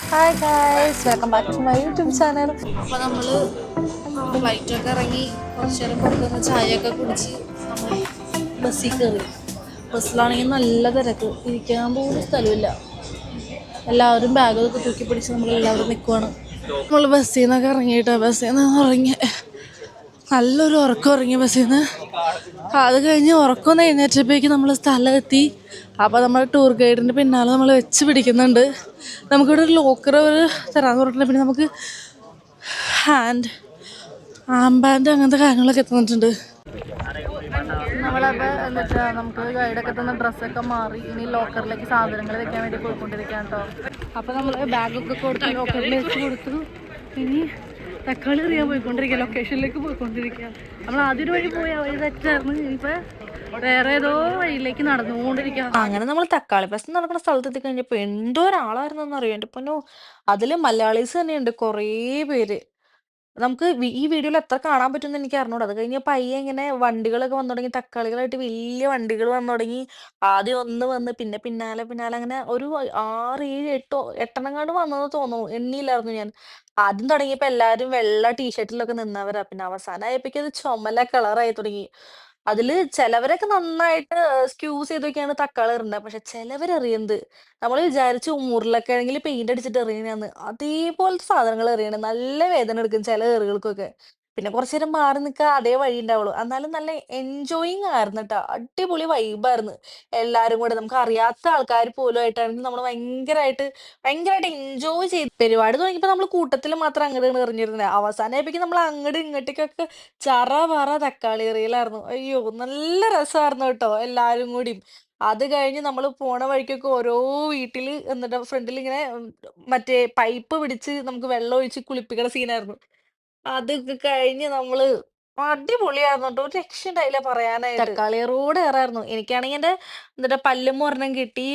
Hi guys, welcome back to my YouTube channel. അപ്പോൾ നമ്മൾ ഫ്ലൈറ്റൊക്കെ ഇറങ്ങി കുറച്ച് നേരം പുറത്തുനിന്ന് ചായയൊക്കെ കുടിച്ച് നമ്മൾ ബസ്സിൽ കയറി. ബസ്സിലാണെങ്കിൽ നല്ല തിരക്ക്, ഇരിക്കാൻ പോലും സ്ഥലമില്ല. എല്ലാവരും ബാഗൊക്കെ തൂക്കി പിടിച്ച് നമ്മളെല്ലാവരും നിൽക്കുവാണ്. നമ്മൾ ബസ്സിൽ നിന്നൊക്കെ ഇറങ്ങിയിട്ട് ബസ്സിൽ നിന്ന് ഇറങ്ങി നല്ലൊരു ഉറക്കം ഇറങ്ങി ബസ്സിൽ നിന്ന്. അത് കഴിഞ്ഞ് ഉറക്കം എഴുന്നേറ്റപ്പോഴേക്ക് നമ്മൾ സ്ഥലം എത്തി. അപ്പോൾ നമ്മൾ ടൂർ ഗൈഡിൻ്റെ പിന്നാലെ നമ്മൾ വെച്ച് പിടിക്കുന്നുണ്ട്. നമുക്കിവിടെ ഒരു ലോക്കർ തരാമെന്ന് പറഞ്ഞിട്ടുണ്ട്. പിന്നെ നമുക്ക് ആംബാൻഡ് അങ്ങനത്തെ കാര്യങ്ങളൊക്കെ എത്തുന്നിട്ടുണ്ട്. നമ്മളപ്പോൾ എന്നിട്ട് നമുക്ക് ഗൈഡൊക്കെ തന്ന ഡ്രസ്സൊക്കെ മാറി ഇനി ലോക്കറിലേക്ക് സാധനങ്ങൾ വെക്കാൻ വേണ്ടി പോയിക്കൊണ്ടിരിക്കുകയാണ് കേട്ടോ. അപ്പോൾ നമ്മൾ ബാഗൊക്കെ കൊടുത്ത് ലോക്കറിൽ വെച്ച് കൊടുത്തു. ഇനി തക്കാളി അറിയാൻ പോയിക്കൊണ്ടിരിക്കുക, ലൊക്കേഷനിലേക്ക് പോയിക്കൊണ്ടിരിക്കുക. നമ്മൾ ആദ്യം ഒരു വഴി പോയി ആ വഴി തെറ്റായിരുന്നു. ഇനിയിപ്പോൾ വേറെ ഏതോ വഴിയിലേക്ക് നടന്നുകൊണ്ടിരിക്കുക. അങ്ങനെ നമ്മൾ തക്കാളി പ്രശ്നം നടക്കുന്ന സ്ഥലത്ത് എത്തിക്കഴിഞ്ഞപ്പോൾ എന്തോ ഒരാളായിരുന്നെന്ന് അറിയാം. എൻ്റെ പൊന്നോ, അതിൽ മലയാളീസ് തന്നെയുണ്ട് കുറേ പേര്. നമുക്ക് ഈ വീഡിയോയിൽ എത്ര കാണാൻ പറ്റുമെന്ന് എനിക്ക് അറിഞ്ഞൂടാ. അത് കഴിഞ്ഞ് പയ്യെ ഇങ്ങനെ വണ്ടികളൊക്കെ വന്നു തുടങ്ങി, തക്കാളികളായിട്ട് വലിയ വണ്ടികൾ വന്നു തുടങ്ങി. ആദ്യം ഒന്ന് വന്ന് പിന്നെ പിന്നാലെ പിന്നാലെ അങ്ങനെ ഒരു 6, 7, 8 വന്നെന്ന് തോന്നുന്നു, എണ്ണിയില്ലായിരുന്നു ഞാൻ. ആദ്യം തുടങ്ങിയപ്പോൾ എല്ലാവരും വെള്ള ടീഷർട്ടിലൊക്കെ നിന്നവരാ. പിന്നെ അവസാനമായപ്പോഴേക്കും അത് ചുമല കളറായി തുടങ്ങി. അതില് ചിലവരൊക്കെ നന്നായിട്ട് സ്ക്യൂസ് ചെയ്തൊക്കെയാണ് തക്കാളി ഇടുന്നത്. പക്ഷെ ചിലവരെറിയുന്നത് നമ്മൾ വിചാരിച്ചു ഉരുളക്കിഴങ്ങിൽ പെയിന്റ് അടിച്ചിട്ട് എറിയണന്ന്, അതേപോലത്തെ സാധനങ്ങൾ എറിയണ. നല്ല വേദന എടുക്കും ചില എറികൾക്കൊക്കെ. പിന്നെ കുറച്ചു നേരം മാറി നിൽക്കുക, അതേ വഴി ഉണ്ടാവുള്ളൂ. എന്നാലും നല്ല എൻജോയിങ് ആയിരുന്നു കേട്ടോ. അടിപൊളി വൈബായിരുന്നു. എല്ലാരും കൂടെ നമുക്ക് അറിയാത്ത ആൾക്കാർ പോലും ആയിട്ടാണെങ്കിൽ നമ്മൾ ഭയങ്കരമായിട്ട് എൻജോയ് ചെയ്ത് പരിപാടി തുടങ്ങിയപ്പോൾ നമ്മൾ കൂട്ടത്തിൽ മാത്രം അങ്ങോട്ട് എറിഞ്ഞിരുന്നത്. അവസാനമായപ്പോഴേക്കും നമ്മൾ അങ്ങോട്ട് ഇങ്ങോട്ടേക്കൊക്കെ ചറ പറ തക്കാളി എറിയലായിരുന്നു. അയ്യോ, നല്ല രസമായിരുന്നു കേട്ടോ എല്ലാരും കൂടി. അത് കഴിഞ്ഞ് നമ്മൾ പോണ വഴിക്കൊക്കെ ഓരോ വീട്ടിൽ എന്നിട്ട് ഫ്രണ്ടിൽ ഇങ്ങനെ മറ്റേ പൈപ്പ് പിടിച്ച് നമുക്ക് വെള്ളം ഒഴിച്ച് കുളിപ്പിക്കണ സീനായിരുന്നു. അതൊക്കെ കഴിഞ്ഞ് നമ്മള് അടിപൊളിയായിരുന്നു കേട്ടോ. ഒരു രക്ഷയുണ്ടായില്ല പറയാനായിട്ട്. തക്കാളി റോഡ് ഏറായിരുന്നു. എനിക്കാണെങ്കിൽ എൻ്റെ എന്നിട്ട് പല്ലുമ്മ ഒരെണ്ണം കിട്ടി.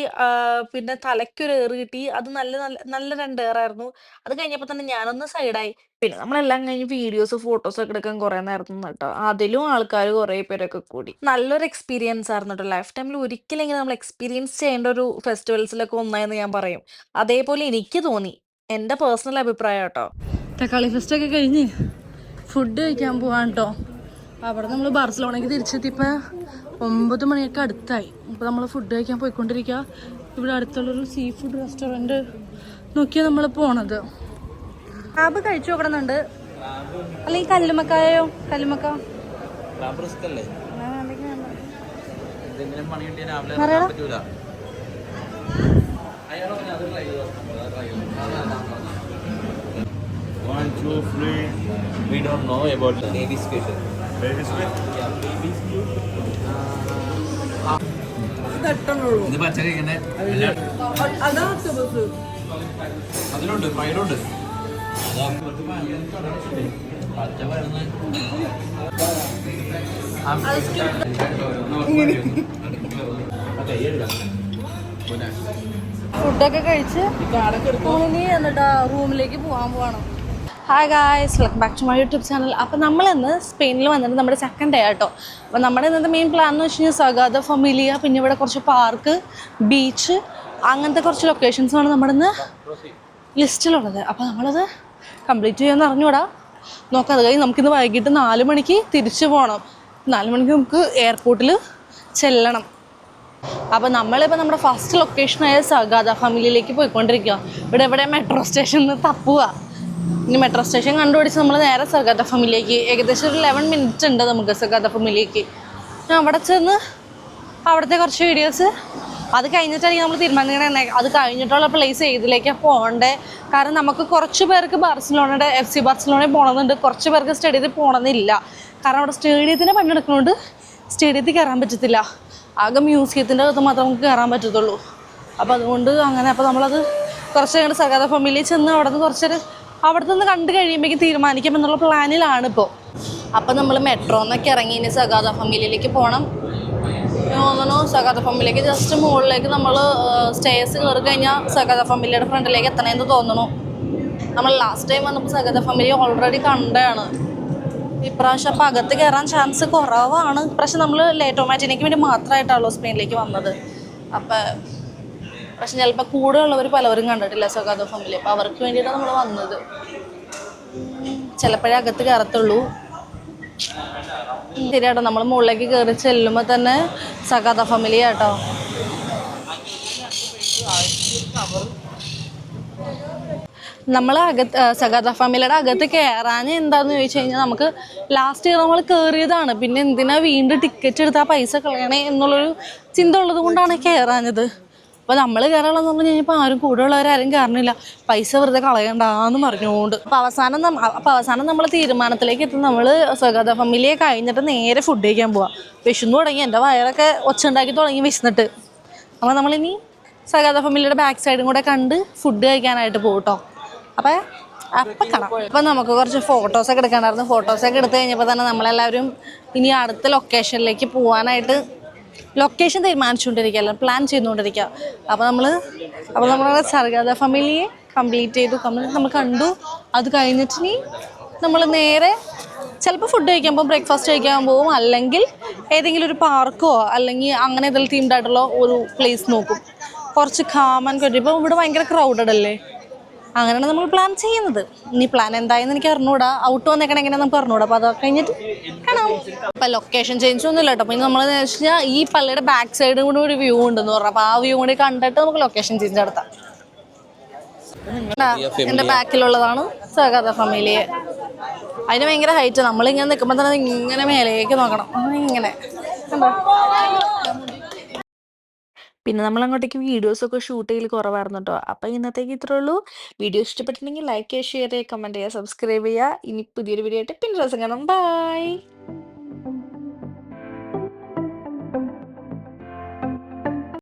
പിന്നെ തലയ്ക്കൊരു ഏറ് കിട്ടി. അത് നല്ല നല്ല നല്ല 2 ഏറായിരുന്നു. അത് കഴിഞ്ഞപ്പോൾ തന്നെ ഞാനൊന്ന് സൈഡായി. പിന്നെ നമ്മളെല്ലാം കഴിഞ്ഞ് വീഡിയോസ് ഫോട്ടോസ് ഒക്കെ എടുക്കാൻ കുറേ നേരം കേട്ടോ. അതിലും ആൾക്കാർ കുറേ പേരൊക്കെ കൂടി. നല്ലൊരു എക്സ്പീരിയൻസ് ആയിരുന്നു കേട്ടോ. ലൈഫ് ടൈമിൽ ഒരിക്കലെങ്കിലും നമ്മൾ എക്സ്പീരിയൻസ് ചെയ്യേണ്ട ഒരു ഫെസ്റ്റിവൽസിലൊക്കെ ഒന്നായെന്ന് ഞാൻ പറയും. അതേപോലെ എനിക്ക് തോന്നി, എൻ്റെ പേഴ്സണൽ അഭിപ്രായം കേട്ടോ. തക്കാളി ഫെസ്റ്റൊക്കെ കഴിഞ്ഞ് ഫുഡ് കഴിക്കാൻ പോവാണ് കേട്ടോ. അവിടെ നമ്മൾ ബാർസലോണയ്ക്ക് തിരിച്ചെത്തിയപ്പോൾ 9 മണിയൊക്കെ അടുത്തായി. അപ്പോൾ നമ്മൾ ഫുഡ് കഴിക്കാൻ പോയിക്കൊണ്ടിരിക്കുക. ഇവിടെ അടുത്തുള്ളൊരു സീ ഫുഡ് റെസ്റ്റോറൻറ്റ് നോക്കിയാണ് നമ്മൾ പോണത്. ക്രാബ് കഴിച്ചു നോക്കണമെന്നുണ്ട്. അല്ലെങ്കിൽ കല്ലുമക്കായോ? കല്ലുമക്ക One, two, three. We don't know about the baby squid. Baby squid? Yeah, baby squid. ഇത് പച്ചക്കറി ഇങ്ങനെ അതിലുണ്ട്, ഫ്രൈഡുണ്ട്. ഫുഡൊക്കെ കഴിച്ച് ഇനി എന്നിട്ട് റൂമിലേക്ക് പോകാൻ പോകണം. Hi guys, welcome back to my YouTube channel. അപ്പോൾ നമ്മളിന്ന് സ്പെയിനിൽ വന്നിട്ട് നമ്മുടെ സെക്കൻഡ് ഡേ ആട്ടോ. അപ്പോൾ നമ്മുടെ ഇന്നത്തെ മെയിൻ പ്ലാൻ എന്ന് വെച്ച് കഴിഞ്ഞാൽ സഗാദ ഫാമിലിയ, പിന്നെ ഇവിടെ കുറച്ച് പാർക്ക്, ബീച്ച്, അങ്ങനത്തെ കുറച്ച് ലൊക്കേഷൻസാണ് നമ്മുടെ ഇന്ന് ലിസ്റ്റിലുള്ളത്. അപ്പോൾ നമ്മളത് കംപ്ലീറ്റ് ചെയ്യാമെന്ന് അറിഞ്ഞൂടാ, നോക്കാം. അത് കഴിഞ്ഞ് നമുക്കിന്ന് വൈകിട്ട് 4 മണിക്ക് തിരിച്ചു പോകണം. 4 മണിക്ക് നമുക്ക് എയർപോർട്ടിൽ ചെല്ലണം. അപ്പോൾ നമ്മളിപ്പോൾ നമ്മുടെ ഫസ്റ്റ് ലൊക്കേഷനായ സഗാദ ഫാമിലിയിലേക്ക് പോയിക്കൊണ്ടിരിക്കുക. ഇവിടെ മെട്രോ സ്റ്റേഷനിൽ തപ്പുക. ഇനി മെട്രോ സ്റ്റേഷൻ കണ്ടുപിടിച്ച് നമ്മൾ നേരെ സഗാദ ഫാമിലിയിലേക്ക്, ഏകദേശം ഒരു 11 മിനിറ്റ് ഉണ്ട് നമുക്ക് സഗാദ ഫാമിലിയിലേക്ക്. അവിടെ ചെന്ന് അവിടുത്തെ കുറച്ച് വീഡിയോസ്, അത് കഴിഞ്ഞിട്ടായിരിക്കും നമ്മൾ തീരുമാനിക്കണേ അത് കഴിഞ്ഞിട്ടുള്ള പ്ലേസ് ഏതിലേക്കാണ് പോകേണ്ടത്. കാരണം നമുക്ക് കുറച്ച് പേർക്ക് ബാർസലോണയുടെ FC ബാർസലോണയിൽ പോകണമെന്നുണ്ട്, കുറച്ച് പേർക്ക് സ്റ്റേഡിയത്തിൽ പോകണമെന്നില്ല. കാരണം അവിടെ സ്റ്റേഡിയത്തിൻ്റെ പണിയെടുക്കുന്നതുകൊണ്ട് സ്റ്റേഡിയത്തിൽ കയറാൻ പറ്റത്തില്ല. ആകെ മ്യൂസിയത്തിൻ്റെ അകത്ത് മാത്രമേ നമുക്ക് കയറാൻ പറ്റത്തുള്ളൂ. അപ്പോൾ അതുകൊണ്ട് അങ്ങനെ അപ്പോൾ നമ്മളത് കുറച്ച് കഴിഞ്ഞിട്ട് സഗാദ ഫാമിലിയിൽ ചെന്ന് അവിടെ നിന്ന് കുറച്ചൊരു അവിടെ നിന്ന് കണ്ടു കഴിയുമ്പോഴേക്കും തീരുമാനിക്കാം എന്നുള്ള പ്ലാനിലാണ് ഇപ്പോൾ. അപ്പോൾ നമ്മൾ മെട്രോന്നൊക്കെ ഇറങ്ങി ഇനി സഗാദ ഫാമിലിയിലേക്ക് പോകണം. തോന്നുന്നു സഗാദ ഫാമിലിയിലേക്ക് ജസ്റ്റ് മുകളിലേക്ക് നമ്മൾ സ്റ്റേഴ്സ് കയറി കഴിഞ്ഞാൽ സഗാദ ഫാമിലിയുടെ ഫ്രണ്ടിലേക്ക് എത്തണമെന്ന് തോന്നുന്നു. നമ്മൾ ലാസ്റ്റ് ടൈം വന്നപ്പോൾ സഗാദ ഫാമിലി ഓൾറെഡി കണ്ടതാണ്. ഇപ്രാവശ്യം അപ്പം അകത്ത് കയറാൻ ചാൻസ് കുറവാണ്. ഇപ്രാവശ്യം നമ്മൾ ലേറ്റ് മാറ്റിനേക്ക് വേണ്ടി മാത്രമായിട്ടാണല്ലോ സ്പെയിനിലേക്ക് വന്നത്. അപ്പം പക്ഷെ ചിലപ്പോൾ കൂടെ ഉള്ളവർ പലവരും കണ്ടിട്ടില്ല സഗാത ഫാമിലി. അപ്പോൾ അവർക്ക് വേണ്ടിയിട്ടാണ് നമ്മൾ വന്നത്. ചിലപ്പോഴേ അകത്ത് കയറത്തുള്ളൂ. ശരിയാട്ടോ, നമ്മൾ മുകളിലേക്ക് കയറി ചെല്ലുമ്പോൾ തന്നെ സഗാത ഫാമിലി ആട്ടോ. നമ്മൾ സഗാത ഫാമിലിയുടെ അകത്ത് കയറാൻ എന്താന്ന് ചോദിച്ചു കഴിഞ്ഞാൽ, നമുക്ക് ലാസ്റ്റ് ഇയർ നമ്മൾ കയറിയതാണ്, പിന്നെ എന്തിനാ വീണ്ടും ടിക്കറ്റ് എടുത്ത് ആ പൈസ കളയണേ എന്നുള്ളൊരു ചിന്ത ഉള്ളത് കൊണ്ടാണ് കയറാഞ്ഞത്. അപ്പോൾ നമ്മൾ കയറാനുള്ളതെന്ന് പറഞ്ഞു കഴിഞ്ഞപ്പോൾ ആരും കൂടെ ഉള്ളവരാരും കയറണില്ല, പൈസ വെറുതെ കളയണ്ടെന്ന് പറഞ്ഞുകൊണ്ട്. അപ്പോൾ അവസാനം നമ്മൾ തീരുമാനത്തിലേക്ക് എത്തി. നമ്മൾ സഗാത ഫാമിലിയെ കഴിഞ്ഞിട്ട് നേരെ ഫുഡ് കഴിക്കാൻ പോവാം. വിശന്നു തുടങ്ങി, എൻ്റെ വയറൊക്കെ ഒച്ച ഉണ്ടാക്കി തുടങ്ങി വിശന്നിട്ട്. അപ്പോൾ നമ്മളിനി സഗാത ഫാമിലിയുടെ ബാക്ക് സൈഡും കൂടെ കണ്ട് ഫുഡ് കഴിക്കാനായിട്ട് പോകട്ടോ. അപ്പം കാണാം. അപ്പം നമുക്ക് കുറച്ച് ഫോട്ടോസൊക്കെ എടുക്കണ്ടായിരുന്നു. ഫോട്ടോസൊക്കെ എടുത്തു കഴിഞ്ഞപ്പോൾ തന്നെ നമ്മളെല്ലാവരും ഇനി അടുത്ത ലൊക്കേഷനിലേക്ക് പോകാനായിട്ട് ലൊക്കേഷൻ തീരുമാനിച്ചുകൊണ്ടിരിക്കുക, പ്ലാൻ ചെയ്തുകൊണ്ടിരിക്കുക. അപ്പോൾ നമ്മൾ സഗാത ഫാമിലിയെ കംപ്ലീറ്റ് ചെയ്തു, നമ്മൾ കണ്ടു. അത് കഴിഞ്ഞിട്ട് ഇനി നമ്മൾ നേരെ ചിലപ്പോൾ ഫുഡ് കഴിക്കുമ്പോൾ ബ്രേക്ക്ഫാസ്റ്റ് കഴിക്കാൻ പോകും, അല്ലെങ്കിൽ ഏതെങ്കിലും ഒരു പാർക്കോ അല്ലെങ്കിൽ അങ്ങനെ ഏതെങ്കിലും തീംഡായിട്ടുള്ള ഒരു പ്ലേസ് നോക്കും, കുറച്ച് കാമാൻ കഴിയും. ഇപ്പോൾ ഇവിടെ ഭയങ്കര ക്രൗഡഡ് അല്ലേ, അങ്ങനെയാണ് നമ്മൾ പ്ലാൻ ചെയ്യുന്നത്. ഇനി പ്ലാൻ എന്തായെന്ന് എനിക്ക് അറിഞ്ഞൂടാ, ഔട്ട് വന്നേക്കണം എങ്ങനെ നമുക്ക് അറിഞ്ഞൂടാ. അപ്പോൾ അത് കഴിഞ്ഞിട്ട് കാണാം. അപ്പം ലൊക്കേഷൻ ചേഞ്ച് ഒന്നും ഇല്ല കേട്ടോ. പിന്നെ നമ്മൾ എന്ന് വെച്ച് കഴിഞ്ഞാൽ ഈ പള്ളിയുടെ ബാക്ക് സൈഡും കൂടി ഒരു വ്യൂ ഉണ്ടെന്ന് പറഞ്ഞു. അപ്പോൾ ആ വ്യൂ കൂടി കണ്ടിട്ട് നമുക്ക് ലൊക്കേഷൻ ചേഞ്ച് നടത്താം. എൻ്റെ ബാക്കിലുള്ളതാണ് സഗാത ഫാമിലിയെ. അതിന് ഭയങ്കര ഹൈറ്റ്. നമ്മളിങ്ങനെ നിൽക്കുമ്പോൾ തന്നെ ഇങ്ങനെ മേലേക്ക് നോക്കണം, ഇങ്ങനെ കണ്ടോ. പിന്നെ നമ്മൾ അങ്ങോട്ടേക്ക് വീഡിയോസൊക്കെ ഷൂട്ട് ചെയ്യൽ കുറവായിരുന്നു കേട്ടോ. അപ്പം ഇന്നത്തേക്ക് ഇത്രേ ഉള്ളൂ. വീഡിയോ ഇഷ്ടപ്പെട്ടിട്ടുണ്ടെങ്കിൽ ലൈക്ക് ചെയ്യുക, ഷെയർ ചെയ്യുക, കമൻറ്റ് ചെയ്യുക, സബ്സ്ക്രൈബ് ചെയ്യുക. ഇനി പുതിയൊരു വീഡിയോ ആയിട്ട് പിന്നെ ദിവസം കാണാം. ബൈ.